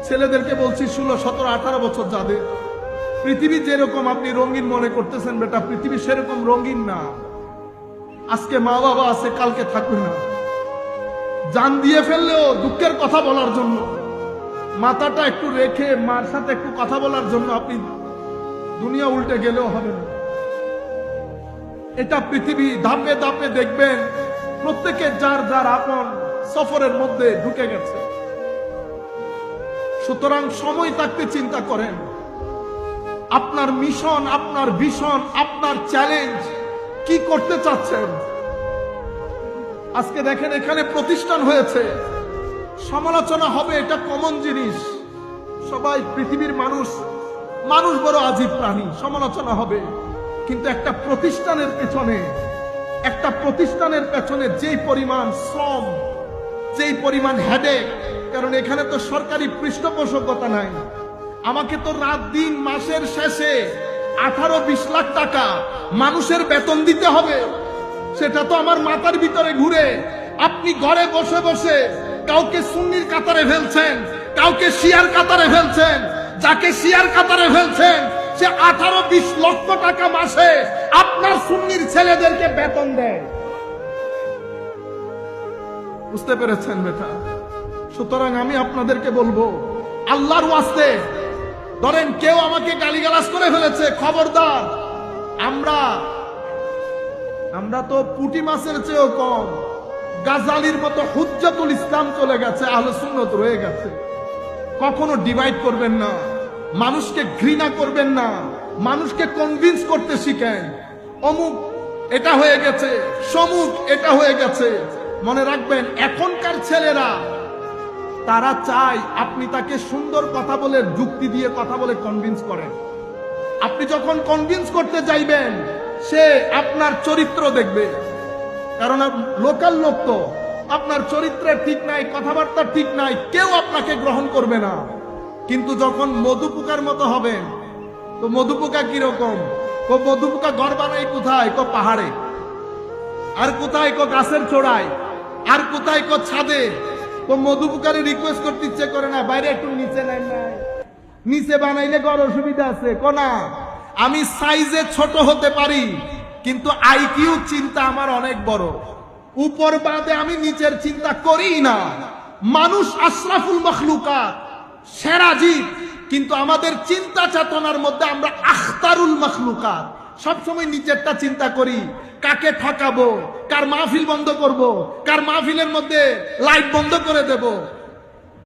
ছেলেদেরকে বলছি 16, 17, 18 বছর যাদের পৃথিবী যেরকম আপনি রঙিন মনে করতেছেন বেটা, পৃথিবী সেরকম রঙিন না। আজকে মা বাবা আছে, কালকে থাকবে না। জান দিয়ে ফেললেও দুঃখের কথা বলার জন্য, মাথাটা একটু রেখে মার সাথে একটু কথা বলার জন্য আপনি দুনিয়া উল্টে গেলেও হবে না। এটা পৃথিবী। ধাপে ধাপে দেখবেন প্রত্যেকে যার যার আপন সফরের মধ্যে ঢুকে গেছে। সুতরাং সময় থাকতে চিন্তা করেন আপনার মিশন, আপনার ভিশন, আপনার চ্যালেঞ্জ কি করতে চাচ্ছেন। আজকে দেখেন এখানে প্রতিষ্ঠান হয়েছে, সমালোচনা হবে, এটা কমন জিনিস। সবাই পৃথিবীর মানুষ বড় আজীব প্রাণী, সমালোচনা হবে। কিন্তু একটা প্রতিষ্ঠানের পেছনে যেই পরিমাণ শ্রম, যেই পরিমাণ হেডেক, কারণ এখানে তো সরকারি পৃষ্ঠপোষকতা নাই। আমাকে তো রাত দিন মাসের শেষে 18-20 লাখ টাকা মানুষের বেতন দিতে হবে। সেটা তো আমার মাথার ভিতরে ঘুরে। আপনি ঘরে বসে বসে কাউকে সুন্নির কাতারে ফেলছেন, কাউকে শিয়ার কাতারে ফেলছেন। যাকে শিয়ার কাতারে ফেলছেন সে 18-20 লক্ষ টাকা মাসে আপনার সুন্নির ছেলেদেরকে বেতন দেয়। বুঝতে পেরেছেন বেটা? সুতরাং আমি আপনাদেরকে বলবো, আল্লাহর ওয়াস্তে, ধরেন কেউ আমাকে গালিগালাজ করে ফেলেছে, খবরদার। আমরা তো পুঁটি মাছের চেয়েও কম। গাজালির মতো হুজ্জাতুল ইসলাম চলে গেছে, আহলে সুন্নাত রয়ে গেছে। কখনো ডিভাইড করবেন না, মানুষকে ঘৃণা করবেন না, মানুষকে কনভিন্স করতে শিখেন। অমুক এটা হয়ে গেছে, সমুক এটা হয়ে গেছে। মনে রাখবেন এখনকার ছেলেরা তারা চায় আপনি তাকে সুন্দর কথা বলে, যুক্তি দিয়ে কথা বলে কনভিন্স করেন। আপনি যখন কনভিন্স করতে যাইবেন সে আপনার চরিত্র দেখবে। কারণ লোকাল লোক তো আপনার চরিত্রে ঠিক নাই, কথাবার্তা ঠিক নাই, কেউ আপনাকে গ্রহণ করবে না। কিন্তু যখন মধুপোকার মতো হবেন, তো মধুপোকা কিরকম? মধুপোকা ঘর বানাই কোথায়? পাহাড়ে। আর কোথায়? গাছের চোড়ায়। আর কোথায়? ছাদে। মধুপোকারে রিকোয়েস্ট করতে ইচ্ছে করে না, বাইরে একটু নিচে নাই, নিচে বানাইলে ঘর অসুবিধা আছে। না, আমি সাইজে ছোট হতে পারি, কিন্তু আইকিউ চিন্তা আমার অনেক বড়। উপর বাদে আমি নিচের চিন্তা করি না। মানুষ আশরাফুল মখলুকাত, সেরা জীব, কিন্তু আমাদের চিন্তা চেতনার মধ্যে আমরা আখতারুল মখলুকাত। সবসময় নিচেরটা চিন্তা করি, কাকে ঠকাবো, কার মাহফিল বন্ধ করব, কার মাহফিলের মধ্যে লাইট বন্ধ করে দেব,